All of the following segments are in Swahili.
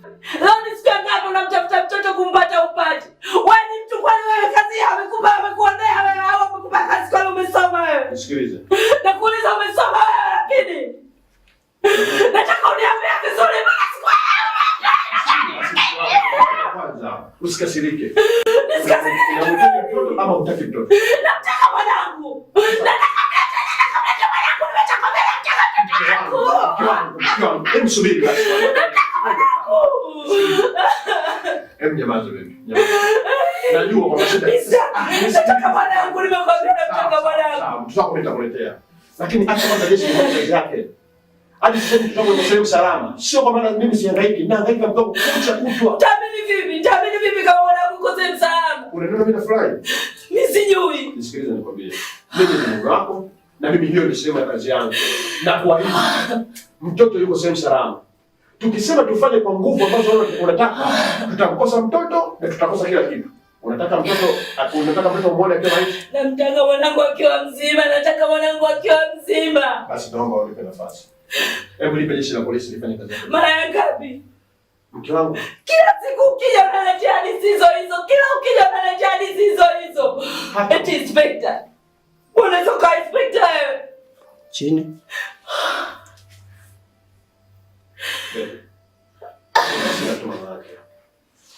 Leo ni siku ngapi unamtafuta mtoto kumpata upate? Wewe ni mtu kwani wewe kazi amekuonea wewe au amekupa kazi kwani umesoma wewe? Nisikilize. Nakuuliza umesoma wewe lakini. Nataka uniambie vizuri basi kwa kwanza. Usikasirike. Nisikasirike. Unataka mtoto ama hutaki mtoto? Nataka mwanangu. Nataka mwanangu nimetoka mbele mtaka. Hebu subiri basi. Hebu nyamaza baby. Najua kwa shida. Nataka mwanangu nimekwambia nataka mwanangu. Sawa, mtoto nitakuletea. Lakini acha kwanza jeshi kwa kazi yake. Hadi sasa mtoto ni sehemu salama. Sio kwa maana mimi sihangaiki, na hangaika mtoto kucha kutwa. Tamini vipi? Tamini vipi kama mwanangu uko sehemu salama? Unaona mimi nafurahi? Mimi sijui. Nisikilize nikwambie. Mimi ni Mungu wako na mimi hiyo ni sehemu ya kazi yangu. Na kwa hiyo mtoto yuko sehemu salama. Tukisema tufanye kwa nguvu ambazo unataka, tutamkosa mtoto na tutakosa kila kitu. Unataka mtoto muone akiwa hivi? Namtaka mwanangu akiwa mzima, nataka mwanangu akiwa mzima. Basi naomba unipe nafasi. Hebu nipe jeshi la polisi nifanye kazi yangu. Mara ngapi? Mke wangu. Kila siku ukija unaletea hadithi hizo. Kila ukija unaletea hadithi hizo. Eti inspector. Unatoka inspector wewe. Chini. Sina tu mama yake.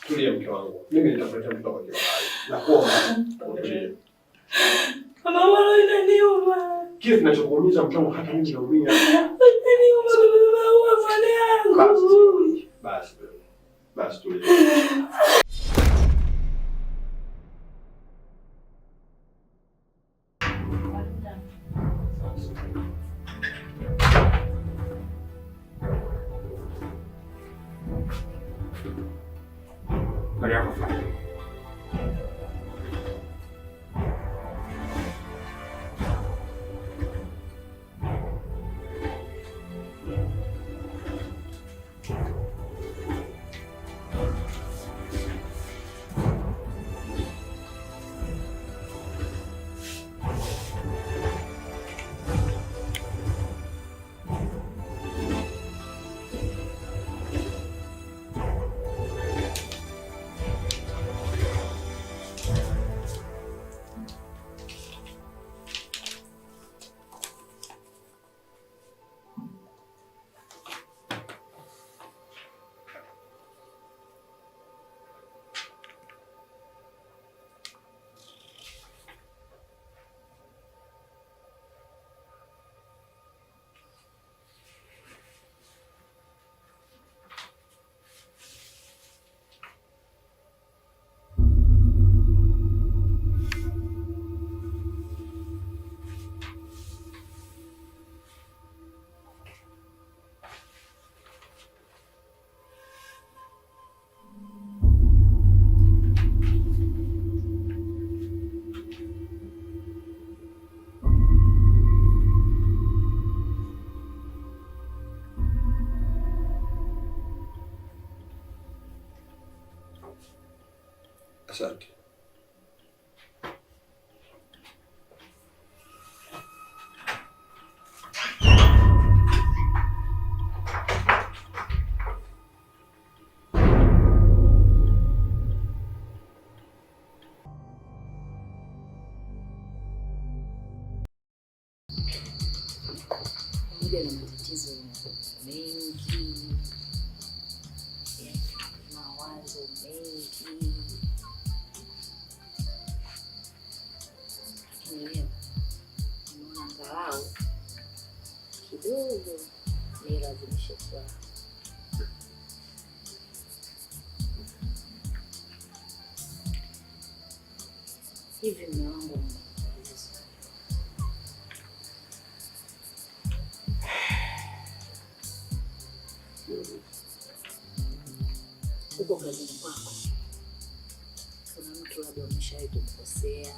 Tulia mke wangu. Mimi nitakuletea mtoto kwa kila hali. Nakuomba utulie. Mama wala inaniuma. Kile kinachokuumiza mke wangu hata mimi naumia. Inaniuma mama mwanangu. Basi tulia. Maria yako fulani. Asante. Pamoja na matatizo mengi, mawazo mengi, lakini leo nimeona angalau kidogo nilazimishe furaha. Hivi mume wangu uko kazini kwako, kuna mtu labda umeshawahi kukosea,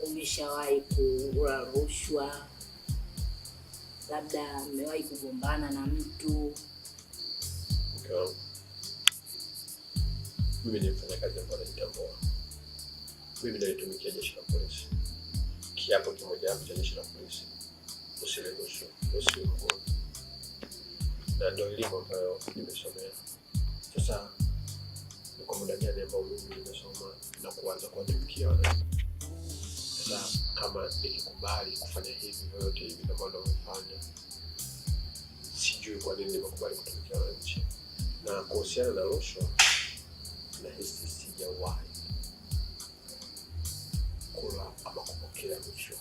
umeshawahi kula rushwa, labda mmewahi kugombana na mtu? Okay. Mimi ni mfanyakazi ambaye najitambua. Mimi naitumikia jeshi la polisi. Kiapo kimoja hapo cha jeshi la polisi. Usiruhusu, usiruhusu. na ndio elimu ambayo nimesomea. Sasa ni kwa muda gani ambao mimi nimesoma na kuanza kuwatumikia wananchi? Sasa kama nikikubali kufanya hivi vyote hivi ambavyo nimefanya, sijui kwa nini nimekubali kutumikia wananchi. Na kuhusiana na rushwa, nahisi sijawahi kula ama kupokea rushwa.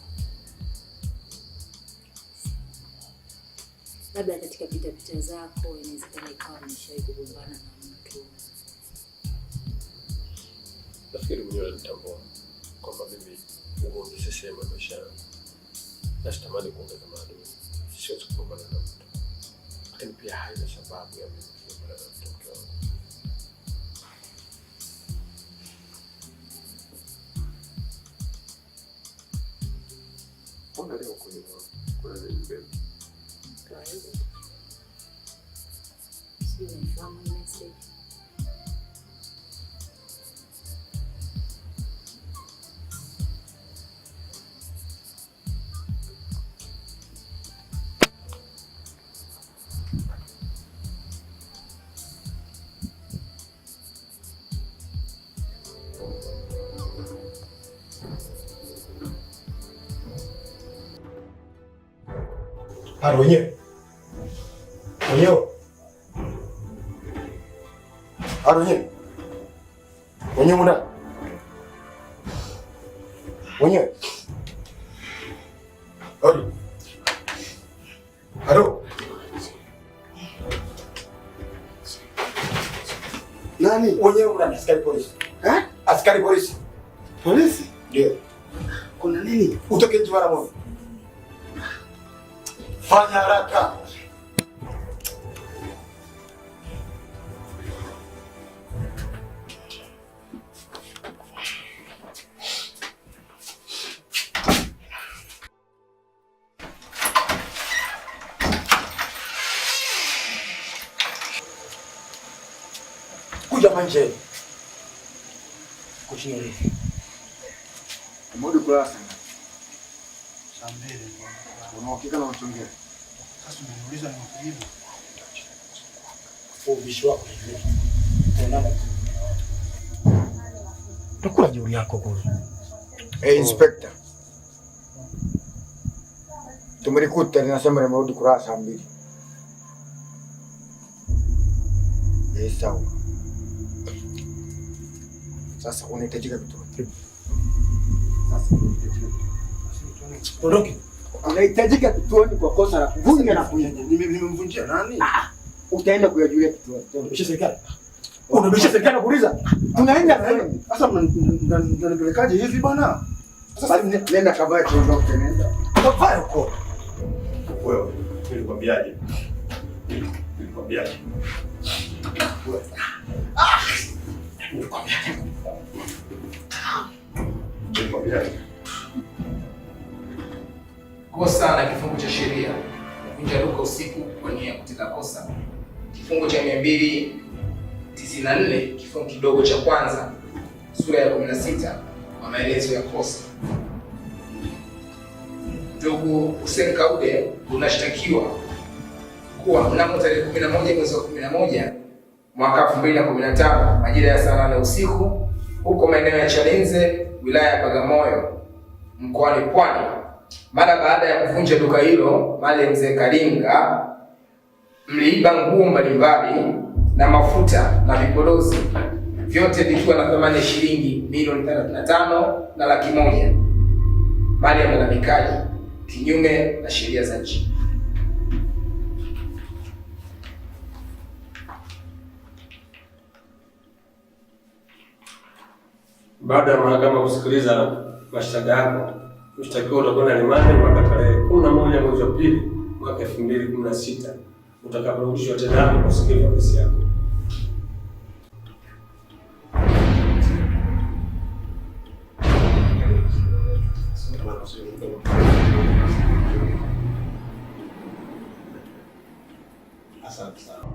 Labda katika pita zako inawezekana ikawa umeshawahi kugombana na mtu. Nafikiri mwenyewe nitambua kwamba mimi ugomvi si sehemu ya maisha yangu. Na sitamani kuongeza maadui. Siwezi kugombana na mtu. Lakini pia haina sababu ya mimi kugombana na mtu wangu. Mbona leo kuna nini mbele? Kawaida. Sio nifahamu message. Haro wenyewe. Wenyewe. Haro wenyewe. Wenyewe muna. Wenyewe. Haro. Haro. Nani? Wenyewe muna askari polisi. Askari polisi. Polisi? Ndio. Kuna nini? Utoke nje mara moja. Fanya haraka. Kuja manje. Kuchini. Mbona kulala sana? Sambele. Unahakika na unachongea? Sasa umeniuliza nimekujibu. Ubishi wako hivi. Tukula jeuri yako kule. Hey, Inspector. Tumelikuta linasema limerudi kulala saa 2. Sawa. Sasa unahitajika vitu. Sasa unahitajika. Ondoke. Unahitajika kituoni kwa kosa la kuvunja na kuiba. Nimemvunjia nani? Utaenda kuyajulia kituoni. Unabisha serikali. Unabisha serikali kuuliza. Tunaenda sasa mnanipelekaje hivi bwana? Sasa nenda kabla tuondoke nenda. Utafanya huko. Wewe, nilikwambiaje? Nilikwambiaje? Nilikwambiaje? Kosa na kifungu cha sheria kuvunja duka usiku kwa nia ya kutenda kosa. Kifungu cha 294 kifungu kidogo cha kwanza sura ya 16 kwa maelezo ya kosa. Ndugu Hussein Kaude unashtakiwa kuwa mnamo tarehe 11 mwezi wa 11 mwaka 2015 majira ya saa 8 usiku huko maeneo ya Chalinze wilaya ya Bagamoyo mkoani Pwani, mara baada ya kuvunja duka hilo mali ya mzee Kalinga, mliiba nguo mbalimbali na mafuta na vipodozi, vyote vikiwa na thamani ya shilingi milioni 35 na laki moja, mali ya mlalamikaji kinyume na sheria za nchi. Baada ya mahakama kusikiliza mashtaka yako, mshtakiwa utakwenda rumande mpaka tarehe 11 mwezi wa pili mwaka 2016 utakaporudishwa tena kusikiliza kesi yako. Asante sana.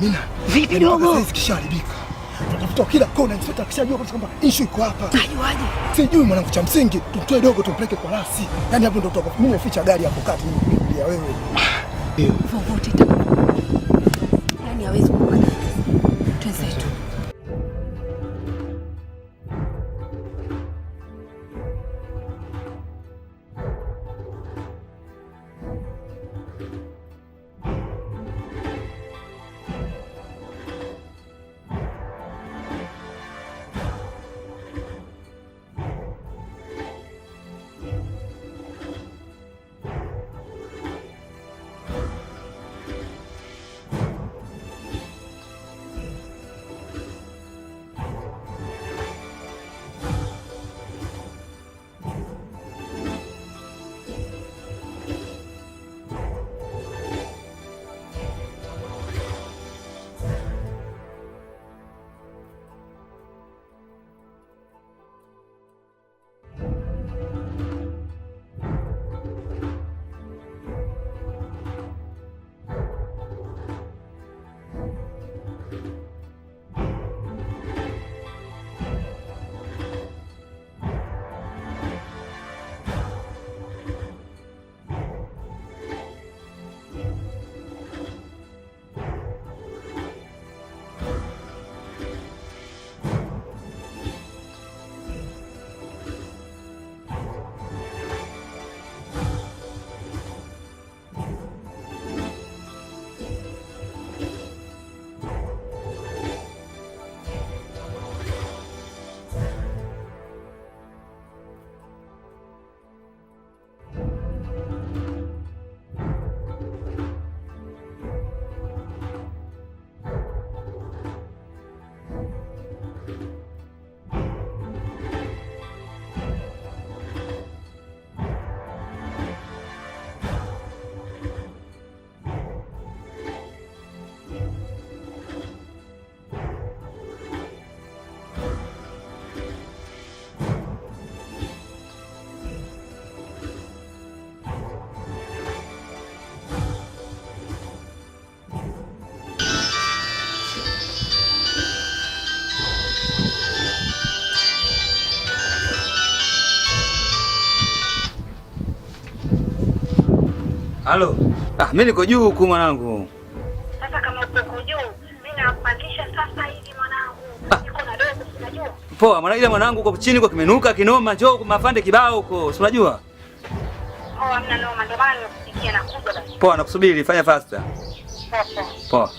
Mina. Vipi dogo? Sasa kisharibika. Tunatafuta kila kona, inspector akishajua kwamba issue iko hapa. Ajuaje? Sijui mwanangu, cha msingi tumtoe dogo tumpeleke kwa rasi. Yaani hapo ndo tutakuwa mimi nimeficha gari hapo kati mimi ya wewe. Ndio. Vovote itakuwa. Yaani hawezi kupata. Twenzetu. Halo. Mimi niko juu huku mwanangu. Sasa kama uko juu, mimi nakupandisha sasa hivi mwanangu. Niko na dogo, unajua? Poa, ila mwanangu uko chini kwa kimenuka kinoma, njoo kwa mafande kibao huko, si unajua? Hamna noma, ndio maana nimekusikia nakuja basi. Poa, nakusubiri, fanya faster. Poa. Poa.